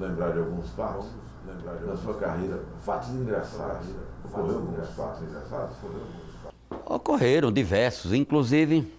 lembrar de alguns fatos da sua carreira, fatos engraçados. Ocorreu alguns fatos engraçados? Ocorreram diversos, inclusive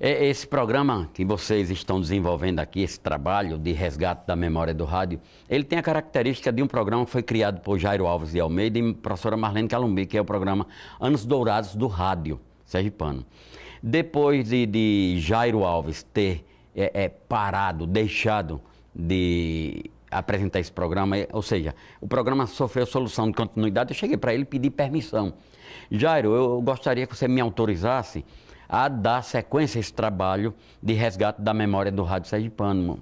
esse programa que vocês estão desenvolvendo aqui, esse trabalho de resgate da memória do rádio, ele tem a característica de um programa que foi criado por Jairo Alves de Almeida e professora Marlene Calumbi, que é o programa Anos Dourados do Rádio sergipano. Depois de Jairo Alves ter parado, deixado de apresentar esse programa, ou seja, o programa sofreu solução de continuidade, eu cheguei para ele e pedi permissão. Jairo, eu gostaria que você me autorizasse a dar sequência a esse trabalho de resgate da memória do rádio sergipano.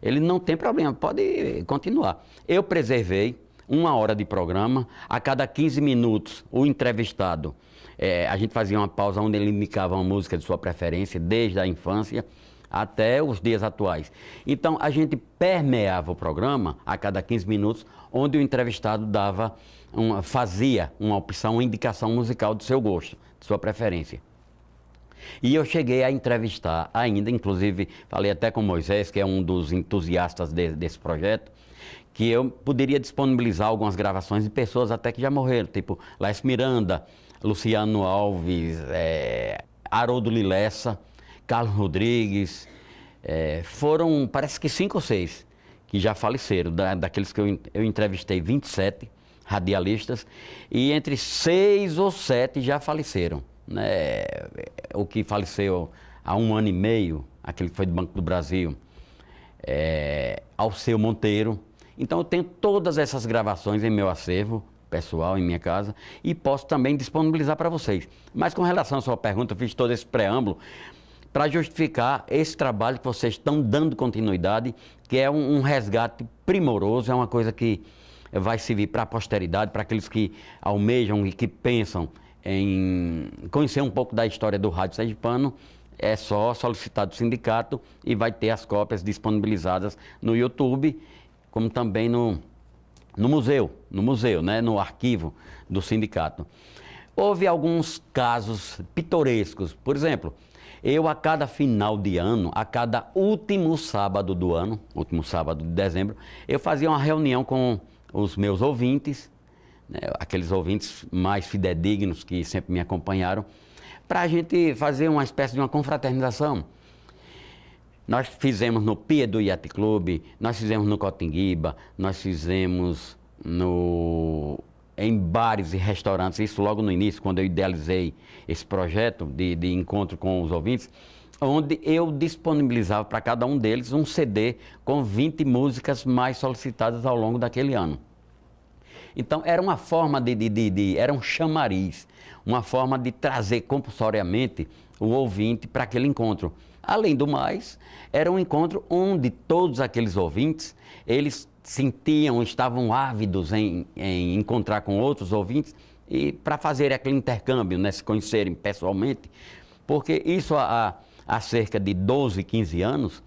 Ele não tem problema, pode continuar. Eu preservei 1 hora de programa, a cada 15 minutos o entrevistado, a gente fazia uma pausa onde ele indicava uma música de sua preferência, desde a infância até os dias atuais. Então a gente permeava o programa a cada 15 minutos, onde o entrevistado fazia uma opção, uma indicação musical do seu gosto, de sua preferência. E eu cheguei a entrevistar ainda, inclusive falei até com Moisés, que é um dos entusiastas desse projeto, que eu poderia disponibilizar algumas gravações de pessoas até que já morreram, tipo Laércio Miranda, Luciano Alves, Haroldo Lilessa, Carlos Rodrigues, foram parece que 5 ou 6 que já faleceram, daqueles que eu entrevistei 27 radialistas, e entre 6 ou 7 já faleceram. Né? O que faleceu há 1 ano e meio, aquele que foi do Banco do Brasil, Alceu Monteiro. Então eu tenho todas essas gravações em meu acervo pessoal, em minha casa, e posso também disponibilizar para vocês. Mas com relação à sua pergunta, eu fiz todo esse preâmbulo para justificar esse trabalho que vocês estão dando continuidade, que é um resgate primoroso, é uma coisa que vai servir para a posteridade, para aqueles que almejam e que pensam em conhecer um pouco da história do rádio sergipano. É só solicitar do sindicato e vai ter as cópias disponibilizadas no YouTube, como também no museu, né? No arquivo do sindicato. Houve alguns casos pitorescos. Por exemplo, eu a cada final de ano, a cada último sábado do ano, último sábado de dezembro, eu fazia uma reunião com os meus ouvintes, né, aqueles ouvintes mais fidedignos que sempre me acompanharam, para a gente fazer uma espécie de uma confraternização. Nós fizemos no Pia do Yacht Club, nós fizemos no Cotinguiba, nós fizemos em bares e restaurantes, isso logo no início, quando eu idealizei esse projeto de encontro com os ouvintes, onde eu disponibilizava para cada um deles um CD com 20 músicas mais solicitadas ao longo daquele ano. Então era uma forma era um chamariz, uma forma de trazer compulsoriamente o ouvinte para aquele encontro. Além do mais, era um encontro onde todos aqueles ouvintes, eles estavam ávidos em encontrar com outros ouvintes e para fazer aquele intercâmbio, né, se conhecerem pessoalmente, porque isso há cerca de 12, 15 anos,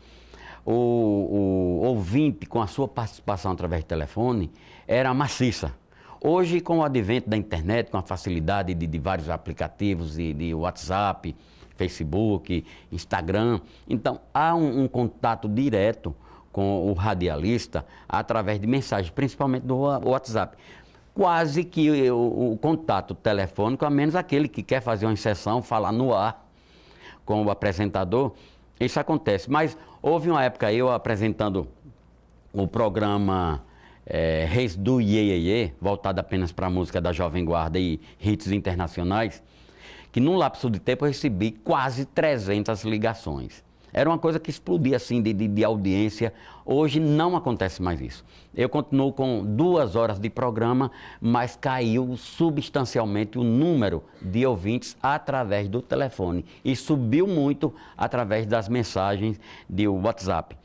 o ouvinte com a sua participação através do telefone era maciça. Hoje, com o advento da internet, com a facilidade de vários aplicativos, de WhatsApp, Facebook, Instagram, então há um contato direto com o radialista através de mensagens, principalmente do WhatsApp. Quase que o contato telefônico, a menos aquele que quer fazer uma inserção, falar no ar com o apresentador, isso acontece. Mas houve uma época eu apresentando o programa Reis do Iê Iê Iê, voltado apenas para a música da Jovem Guarda e hits internacionais, que num lapso de tempo eu recebi quase 300 ligações. Era uma coisa que explodia assim de audiência. Hoje não acontece mais isso. Eu continuo com 2 horas de programa, mas caiu substancialmente o número de ouvintes através do telefone. E subiu muito através das mensagens de WhatsApp.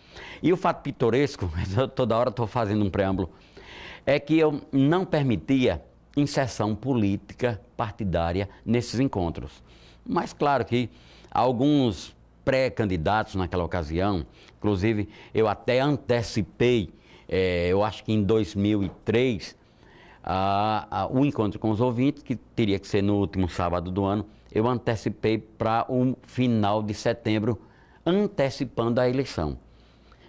E o fato pitoresco, toda hora estou fazendo um preâmbulo, é que eu não permitia inserção política partidária nesses encontros. Mas claro que alguns pré-candidatos naquela ocasião, inclusive eu até antecipei, eu acho que em 2003, o encontro com os ouvintes, que teria que ser no último sábado do ano, eu antecipei para o final de setembro, antecipando a eleição.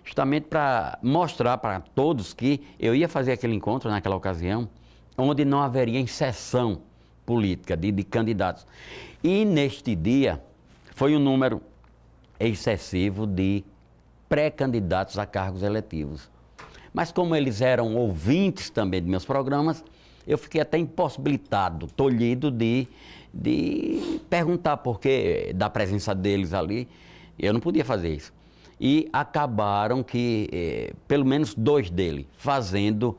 justamente para mostrar para todos que eu ia fazer aquele encontro naquela ocasião, onde não haveria inserção política de candidatos. E neste dia foi um número excessivo de pré-candidatos a cargos eletivos. Mas como eles eram ouvintes também de meus programas, eu fiquei até impossibilitado, tolhido de perguntar por que da presença deles ali. Eu não podia fazer isso. E acabaram que, pelo menos 2 deles, fazendo,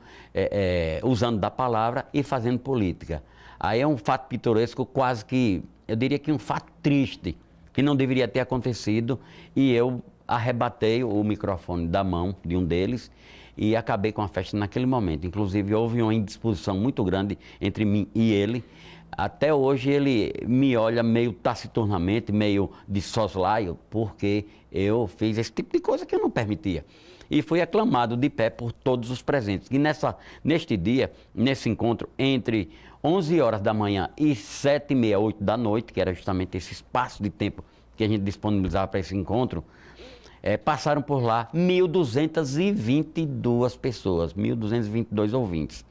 usando da palavra e fazendo política. Aí é um fato pitoresco, quase que, eu diria que um fato triste, que não deveria ter acontecido, e eu arrebatei o microfone da mão de um deles e acabei com a festa naquele momento. Inclusive, houve uma indisposição muito grande entre mim e ele. Até hoje ele me olha meio taciturnamente, meio de soslaio, porque eu fiz esse tipo de coisa que eu não permitia. E fui aclamado de pé por todos os presentes. E neste dia, nesse encontro, entre 11 horas da manhã e 7h30, 8 da noite, que era justamente esse espaço de tempo que a gente disponibilizava para esse encontro, passaram por lá 1.222 pessoas, 1.222 ouvintes.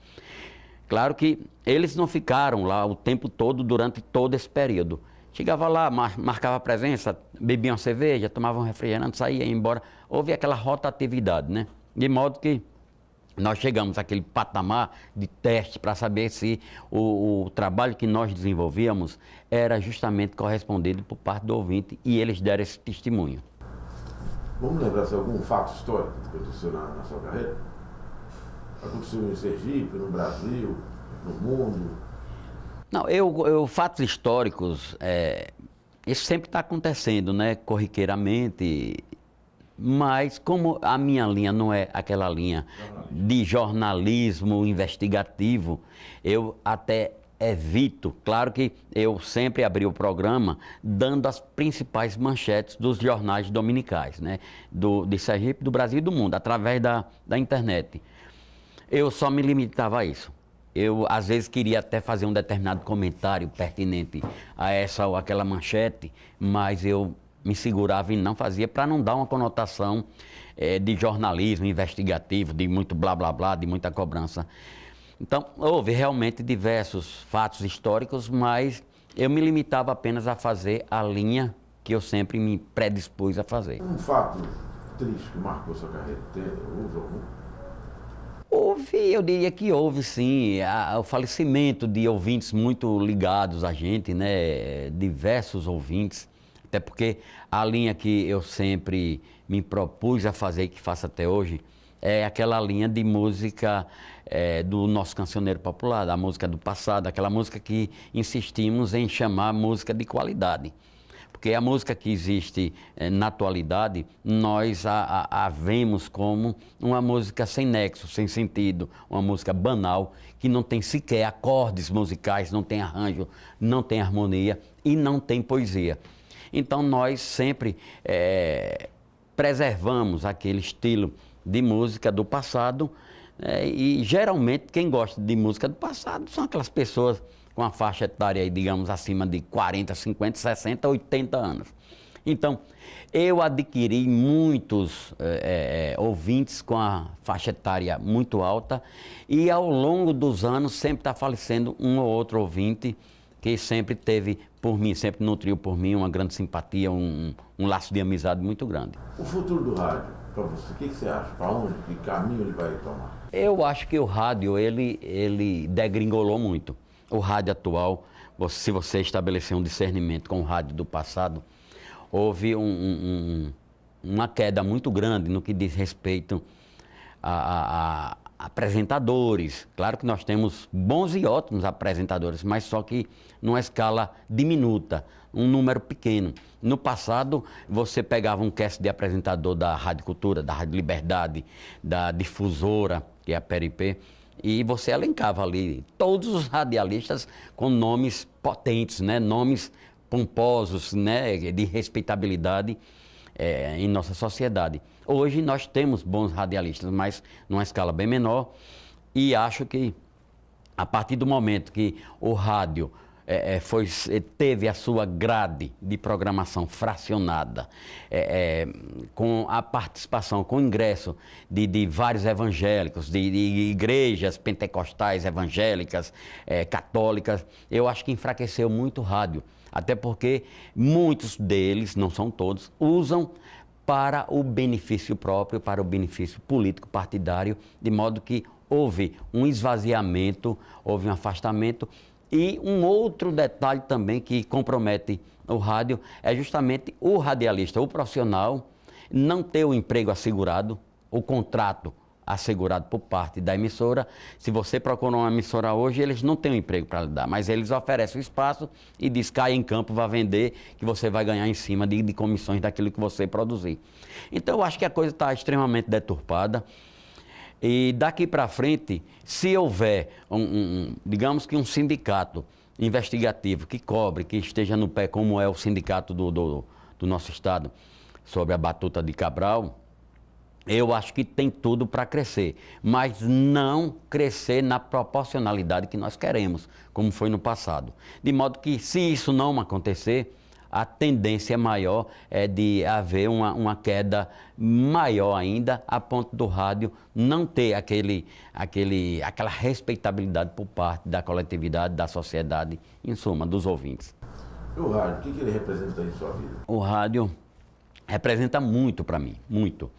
Claro que eles não ficaram lá o tempo todo, durante todo esse período. Chegava lá, marcava presença, bebia uma cerveja, tomava um refrigerante, saía, ia embora. Houve aquela rotatividade, né? De modo que nós chegamos àquele patamar de teste para saber se o trabalho que nós desenvolvíamos era justamente correspondido por parte do ouvinte, e eles deram esse testemunho. Vamos lembrar se algum fato histórico que aconteceu na sua carreira? Aconteceu em Sergipe, no Brasil, no mundo? Não, fatos históricos, isso sempre está acontecendo, né, corriqueiramente, mas como a minha linha não é aquela linha de jornalismo investigativo, eu até evito. Claro que eu sempre abri o programa dando as principais manchetes dos jornais dominicais, né, de Sergipe, do Brasil e do mundo, através da internet. Eu só me limitava a isso. Eu, às vezes, queria até fazer um determinado comentário pertinente a essa ou aquela manchete, mas eu me segurava e não fazia, para não dar uma conotação de jornalismo investigativo, de muito blá blá blá, de muita cobrança. Então, houve realmente diversos fatos históricos, mas eu me limitava apenas a fazer a linha que eu sempre me predispus a fazer. Um fato triste que marcou sua carreira, houve algum? Houve, eu diria que houve sim, o falecimento de ouvintes muito ligados a gente, né? Diversos ouvintes, até porque a linha que eu sempre me propus a fazer e que faço até hoje é aquela linha de música do nosso cancioneiro popular, da música do passado, aquela música que insistimos em chamar música de qualidade. Porque a música que existe na atualidade, nós a vemos como uma música sem nexo, sem sentido, uma música banal, que não tem sequer acordes musicais, não tem arranjo, não tem harmonia e não tem poesia. Então nós sempre preservamos aquele estilo de música do passado, e geralmente quem gosta de música do passado são aquelas pessoas com a faixa etária, digamos, acima de 40, 50, 60, 80 anos. Então, eu adquiri muitos ouvintes com a faixa etária muito alta, e ao longo dos anos sempre está falecendo um ou outro ouvinte que sempre teve por mim, sempre nutriu por mim uma grande simpatia, um laço de amizade muito grande. O futuro do rádio, para você, o que você acha? Para onde? Que caminho ele vai tomar? Eu acho que o rádio, ele degringolou muito. O rádio atual, se você estabelecer um discernimento com o rádio do passado, houve uma queda muito grande no que diz respeito a apresentadores. Claro que nós temos bons e ótimos apresentadores, mas só que numa escala diminuta, um número pequeno. No passado, você pegava um cast de apresentador da Rádio Cultura, da Rádio Liberdade, da Difusora, que é a PRP, e você elencava ali todos os radialistas com nomes potentes, né? Nomes pomposos, né? De respeitabilidade em nossa sociedade. Hoje nós temos bons radialistas, mas numa escala bem menor, e acho que a partir do momento que o rádio teve a sua grade de programação fracionada, com a participação, com o ingresso de vários evangélicos, de igrejas pentecostais, evangélicas, católicas, eu acho que enfraqueceu muito o rádio. Até porque muitos deles, não são todos, usam para o benefício próprio, para o benefício político partidário, de modo que houve um esvaziamento, houve um afastamento. E um outro detalhe também que compromete o rádio é justamente o radialista, o profissional, não ter o emprego assegurado, o contrato assegurado por parte da emissora. Se você procura uma emissora hoje, eles não têm um emprego para lhe dar, mas eles oferecem o espaço e diz, cai em campo, vá vender, que você vai ganhar em cima de comissões daquilo que você produzir. Então eu acho que a coisa está extremamente deturpada. E daqui para frente, se houver, digamos que um sindicato investigativo que cobre, que esteja no pé, como é o sindicato do nosso estado, sobre a batuta de Cabral, eu acho que tem tudo para crescer, mas não crescer na proporcionalidade que nós queremos, como foi no passado. De modo que, se isso não acontecer, a tendência maior é de haver uma queda maior ainda, a ponto do rádio não ter aquela respeitabilidade por parte da coletividade, da sociedade, em suma, dos ouvintes. E o rádio, o que ele representa em sua vida? O rádio representa muito para mim, muito.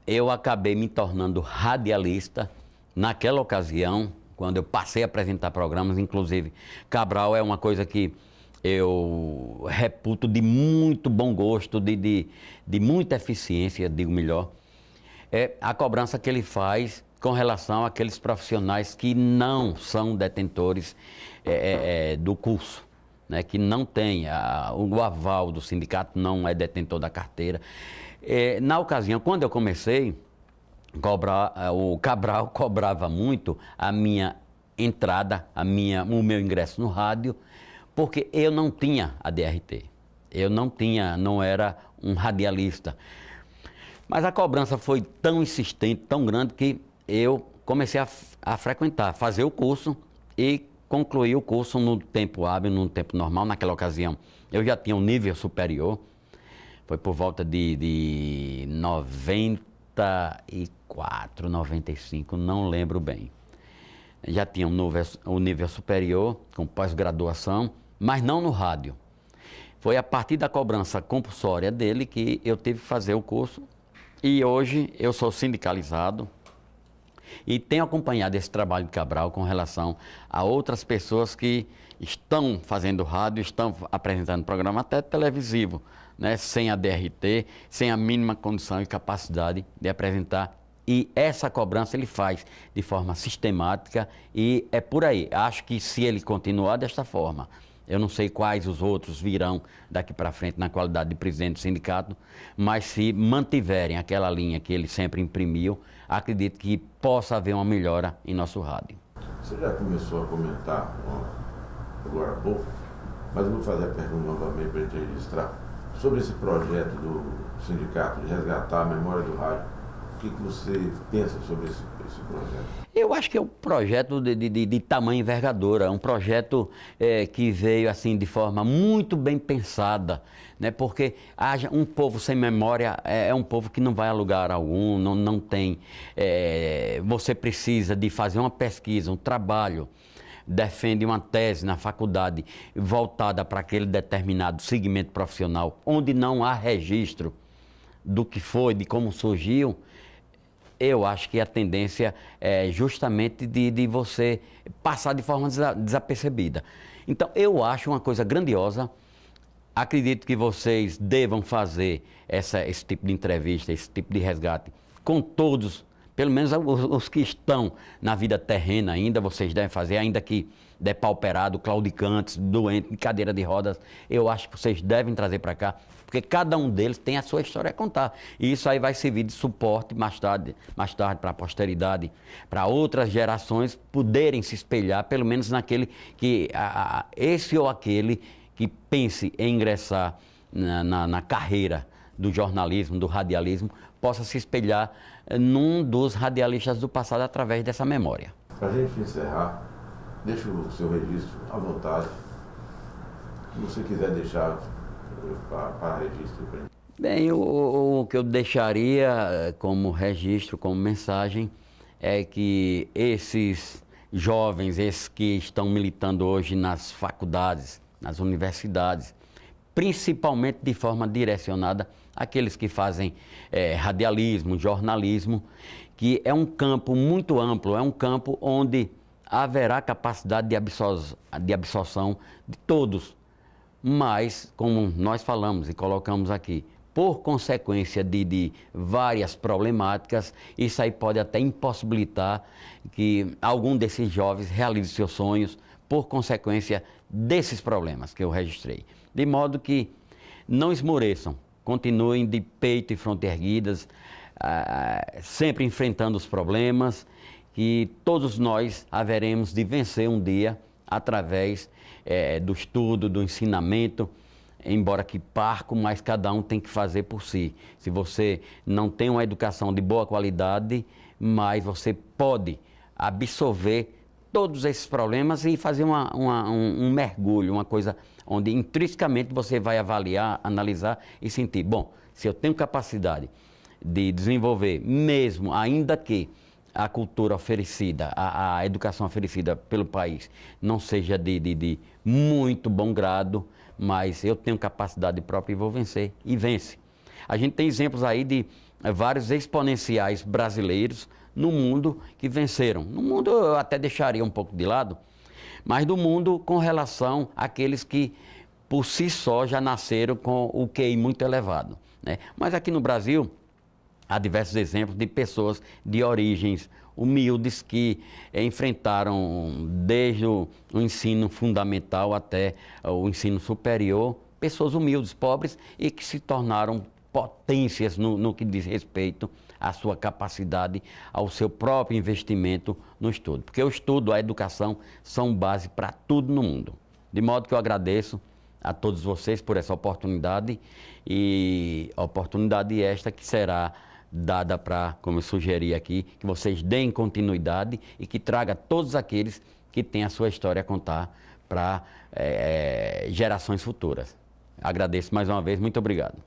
Eu acabei me tornando radialista naquela ocasião, quando eu passei a apresentar programas, inclusive Cabral é uma coisa que eu reputo de muito bom gosto, de muita eficiência, digo melhor, é a cobrança que ele faz com relação àqueles profissionais que não são detentores do curso, né, que não tem o aval do sindicato, não é detentor da carteira. Na ocasião, quando eu comecei, o Cabral cobrava muito a minha entrada, o meu ingresso no rádio, porque eu não tinha a DRT, não era um radialista. Mas a cobrança foi tão insistente, tão grande, que eu comecei a frequentar, fazer o curso e concluir o curso no tempo hábil, no tempo normal. Naquela ocasião, eu já tinha um nível superior, foi por volta de 94, 95, não lembro bem. Já tinha um nível superior, com pós-graduação, mas não no rádio. Foi a partir da cobrança compulsória dele que eu tive que fazer o curso. E hoje eu sou sindicalizado e tenho acompanhado esse trabalho de Cabral com relação a outras pessoas que estão fazendo rádio, estão apresentando programa até televisivo, né, sem a DRT, sem a mínima condição e capacidade de apresentar. E essa cobrança ele faz de forma sistemática e é por aí. Acho que se ele continuar desta forma, eu não sei quais os outros virão daqui para frente na qualidade de presidente do sindicato, mas se mantiverem aquela linha que ele sempre imprimiu, acredito que possa haver uma melhora em nosso rádio. Você já começou a comentar agora há pouco, mas eu vou fazer a pergunta novamente para a gente registrar, sobre esse projeto do sindicato de resgatar a memória do rádio. O que você pensa sobre esse projeto? Eu acho que é um projeto de tamanho envergadura, é um projeto que veio assim de forma muito bem pensada, né? Porque haja um povo sem memória é um povo que não vai a lugar algum, não tem. Você precisa de fazer uma pesquisa, um trabalho, defende uma tese na faculdade voltada para aquele determinado segmento profissional, onde não há registro do que foi, de como surgiu. Eu acho que a tendência é justamente de você passar de forma desapercebida. Então, eu acho uma coisa grandiosa. Acredito que vocês devam fazer esse tipo de entrevista, esse tipo de resgate com todos, pelo menos os que estão na vida terrena ainda, vocês devem fazer, ainda que depauperado, claudicantes, doentes, em cadeira de rodas. Eu acho que vocês devem trazer para cá, porque cada um deles tem a sua história a contar. E isso aí vai servir de suporte mais tarde para a posteridade, para outras gerações poderem se espelhar, pelo menos naquele que, esse ou aquele que pense em ingressar na carreira do jornalismo, do radialismo, possa se espelhar num dos radialistas do passado através dessa memória. Para a gente encerrar, deixo o seu registro à vontade. Se você quiser deixar para registro. Bem, o que eu deixaria como registro, como mensagem, é que esses jovens, esses que estão militando hoje nas faculdades, nas universidades, principalmente de forma direcionada àqueles que fazem radialismo, jornalismo, que é um campo muito amplo, é um campo onde haverá capacidade de absorção de todos, mas, como nós falamos e colocamos aqui, por consequência de várias problemáticas, isso aí pode até impossibilitar que algum desses jovens realize seus sonhos por consequência desses problemas que eu registrei. De modo que não esmoreçam, continuem de peito e fronte erguidas, sempre enfrentando os problemas, que todos nós haveremos de vencer um dia através do estudo, do ensinamento, embora que parco, mas cada um tem que fazer por si. Se você não tem uma educação de boa qualidade, mas você pode absorver todos esses problemas e fazer um mergulho, uma coisa onde intrinsecamente você vai avaliar, analisar e sentir, bom, se eu tenho capacidade de desenvolver, mesmo ainda que a cultura oferecida, a educação oferecida pelo país não seja de muito bom grado, mas eu tenho capacidade própria e vou vencer, e vence. A gente tem exemplos aí de vários exponenciais brasileiros no mundo que venceram. No mundo eu até deixaria um pouco de lado, mas do mundo com relação àqueles que por si só já nasceram com o QI muito elevado, né? Mas aqui no Brasil há diversos exemplos de pessoas de origens humildes que enfrentaram desde o ensino fundamental até o ensino superior, pessoas humildes, pobres e que se tornaram potências no que diz respeito à sua capacidade, ao seu próprio investimento no estudo. Porque o estudo, a educação são base para tudo no mundo. De modo que eu agradeço a todos vocês por essa oportunidade e oportunidade esta que será dada para, como eu sugeri aqui, que vocês deem continuidade e que traga todos aqueles que têm a sua história a contar para gerações futuras. Agradeço mais uma vez, muito obrigado.